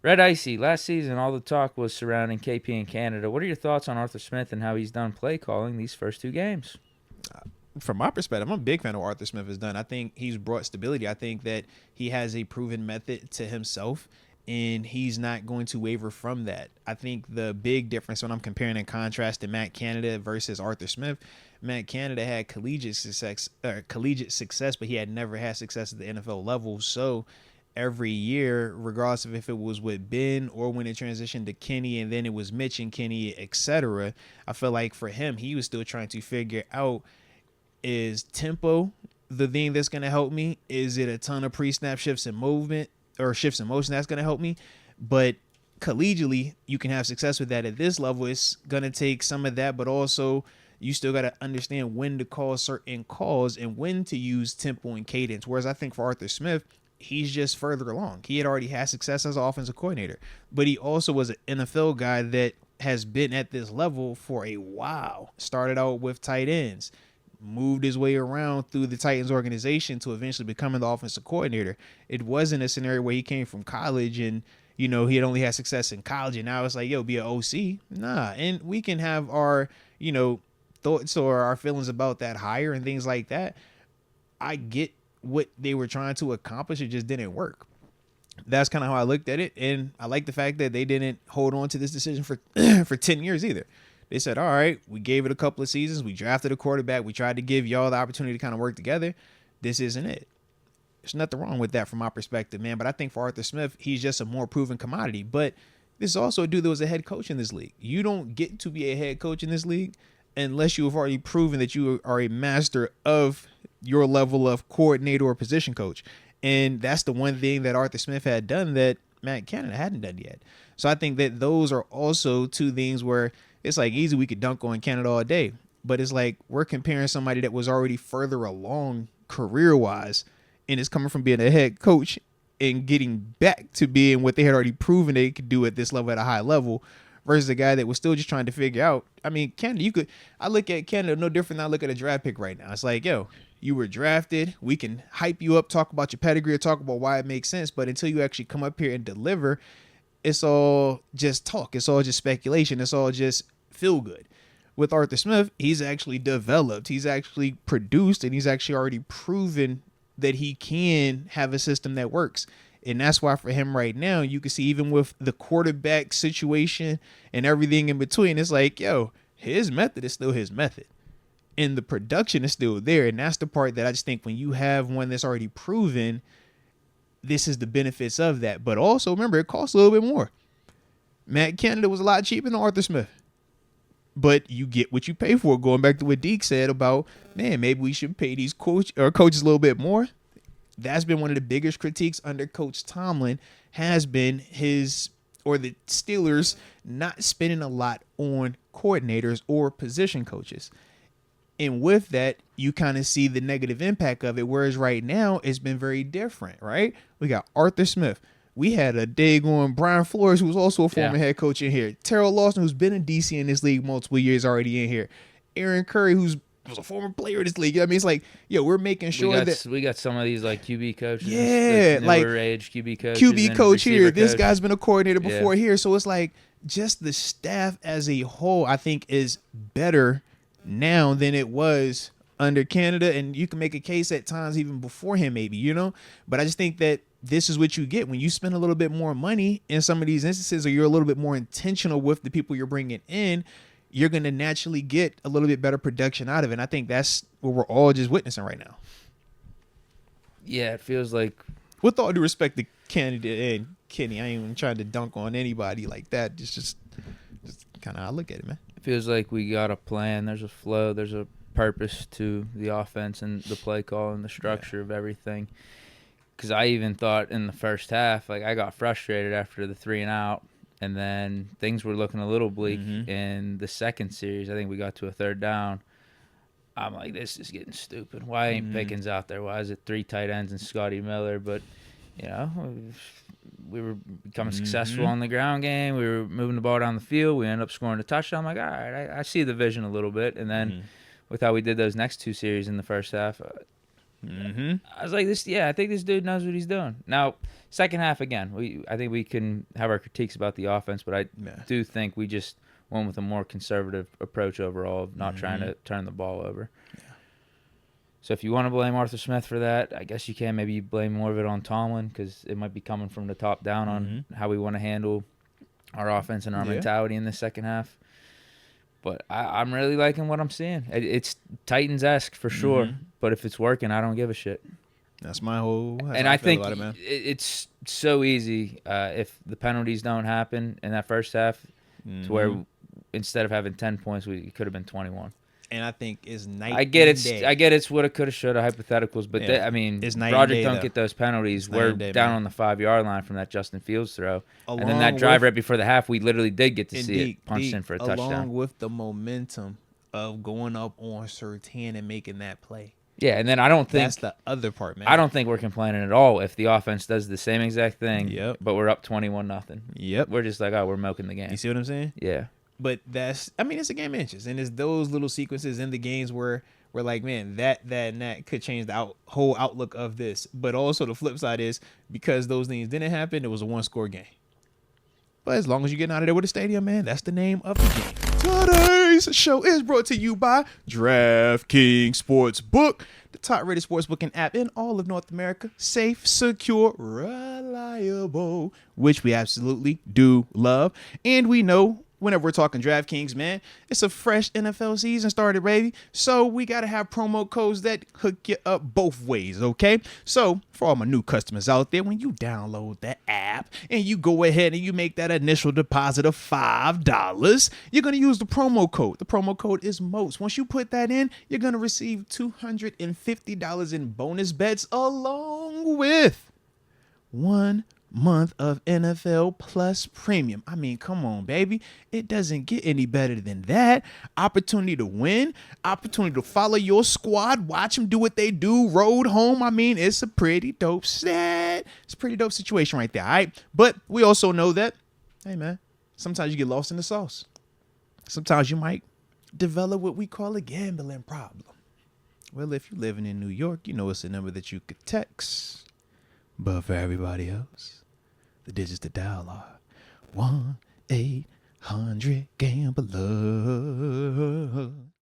Red Icy, last season, all the talk was surrounding KP in Canada. What are your thoughts on Arthur Smith and how he's done play calling these first two games? From my perspective, I'm a big fan of what Arthur Smith has done. I think he's brought stability. I think that he has a proven method to himself, and he's not going to waver from that. I think the big difference when I'm comparing and contrasting Matt Canada versus Arthur Smith, Matt Canada had collegiate success, but he had never had success at the NFL level. So every year, regardless of if it was with Ben or when it transitioned to Kenny and then it was Mitch and Kenny, etc., I feel like for him, he was still trying to figure out, is tempo the thing that's going to help me? Is it a ton of pre-snap shifts and movement or shifts in motion that's going to help me? But collegially, you can have success with that. At this level, it's going to take some of that, but also you still got to understand when to call certain calls and when to use tempo and cadence. Whereas I think for Arthur Smith, he's just further along. He had already had success as an offensive coordinator, but he also was an NFL guy that has been at this level for a while. Started out with tight ends, moved his way around through the Titans organization to eventually becoming the offensive coordinator. It wasn't a scenario where he came from college and, he had only had success in college and now it's like, yo, be an OC. Nah. And we can have our, thoughts or our feelings about that hire and things like that. I get what they were trying to accomplish. It just didn't work. That's kind of how I looked at it. And I like the fact that they didn't hold on to this decision for, for 10 years either. They said, all right, we gave it a couple of seasons. We drafted a quarterback. We tried to give y'all the opportunity to kind of work together. This isn't it. There's nothing wrong with that from my perspective, man. But I think for Arthur Smith, he's just a more proven commodity. But this is also a dude that was a head coach in this league. You don't get to be a head coach in this league unless you have already proven that you are a master of your level of coordinator or position coach. And that's the one thing that Arthur Smith had done that Matt Canada hadn't done yet. So I think that those are also two things where it's like easy, we could dunk on Canada all day, but it's like we're comparing somebody that was already further along career-wise and is coming from being a head coach and getting back to being what they had already proven they could do at this level, at a high level, versus a guy that was still just trying to figure out. I mean, Canada, I look at Canada no different than I look at a draft pick right now. It's like, yo, you were drafted. We can hype you up, talk about your pedigree, or talk about why it makes sense, but until you actually come up here and deliver, it's all just talk. It's all just speculation. It's all just feel good. With Arthur Smith, he's actually developed. He's actually produced, and he's actually already proven that he can have a system that works. And that's why for him right now, you can see even with the quarterback situation and everything in between, it's like, yo, his method is still his method. And the production is still there. And that's the part that I just think when you have one that's already proven, this is the benefits of that. But also, remember, it costs a little bit more. Matt Canada was a lot cheaper than Arthur Smith. But you get what you pay for. Going back to what Deke said about, man, maybe we should pay these coaches a little bit more. That's been one of the biggest critiques under Coach Tomlin, has been the Steelers not spending a lot on coordinators or position coaches. And with that, you kind of see the negative impact of it. Whereas right now, it's been very different, right? We got Arthur Smith. We had a daggone Brian Flores, who was also a former head coach in here. Terrell Lawson, who's been in DC in this league multiple years, already in here. Aaron Curry, who was a former player in this league. I mean, it's like, yo, we're making sure we got some of these like QB coaches, yeah, like newer age QB coaches, QB coach here. This coach. Guy's been a coordinator before here, so it's like just the staff as a whole, I think, is better now than it was under Canada, and you can make a case at times even before him, maybe, But I just think that this is what you get when you spend a little bit more money in some of these instances, or you're a little bit more intentional with the people you're bringing in. You're going to naturally get a little bit better production out of it. And I think that's what we're all just witnessing right now. Yeah, it feels like, with all due respect to Canada and Kenny, I ain't even trying to dunk on anybody like that. It's just kind of how I look at it, man. It feels like we got a plan. There's a flow. There's a purpose to the offense and the play call and the structure of everything. Because I even thought in the first half, like I got frustrated after the 3-and-out. And then things were looking a little bleak in the second series. I think we got to a third down. I'm like, this is getting stupid. Why ain't Pickens out there? Why is it 3 tight ends and Scotty Miller? But, we were becoming successful on the ground game. We were moving the ball down the field. We ended up scoring a touchdown. I'm like, all right, I see the vision a little bit. And then with how we did those next 2 series in the first half, Mm-hmm. I was like, I think this dude knows what he's doing. Now, second half again, I think we can have our critiques about the offense, but I do think we just went with a more conservative approach overall of not trying to turn the ball over. Yeah. So if you want to blame Arthur Smith for that, I guess you can. Maybe you blame more of it on Tomlin because it might be coming from the top down on how we want to handle our offense and our mentality in the second half. But I'm really liking what I'm seeing. It's Titans-esque for sure. But if it's working, I don't give a shit. That's my whole. And I think it's so easy if the penalties don't happen in that first half to where instead of having 10 points, it could have been 21. And I think it's night. I get it's woulda, coulda, shoulda hypotheticals, but it's night Broderick and day, don't though. get those penalties. It's We're night and day, down man. on the 5-yard line from that Justin Fields throw, and then Along that drive with- right before the half, we literally did get to see it punched Deke, in for a along touchdown. with the momentum of going up on Surtain and making that play. Yeah, and then I don't think That's the other part, man. I don't think we're complaining at all if the offense does the same exact thing. Yep. But we're up 21-0. Yep. We're just like, we're milking the game. You see what I'm saying? Yeah. But it's a game of inches, and it's those little sequences in the games where we're like, man, that and that could change the whole outlook of this. But also the flip side is because those things didn't happen, it was a 1-score game. But as long as you're getting out of there with the stadium, man, that's the name of the game. Today's show is brought to you by DraftKings Sportsbook, the top-rated sportsbooking app in all of North America. Safe, secure, reliable, which we absolutely do love. And we know whenever we're talking DraftKings, man, it's a fresh NFL season started, baby. So we got to have promo codes that hook you up both ways, okay? So for all my new customers out there, when you download the app and you go ahead and you make that initial deposit of $5, you're going to use the promo code. The promo code is MOST. Once you put that in, you're going to receive $250 in bonus bets along with 1 month of NFL Plus Premium. I mean, come on, baby. It doesn't get any better than that. Opportunity to win, opportunity to follow your squad, watch them do what they do, road home. I mean, it's a pretty dope set. It's a pretty dope situation right there, all right? But we also know that, hey, man, sometimes you get lost in the sauce. Sometimes you might develop what we call a gambling problem. Well, if you're living in New York, you know it's a number that you could text. But for everybody else, the digits to dial are 1-800-GAMBLER.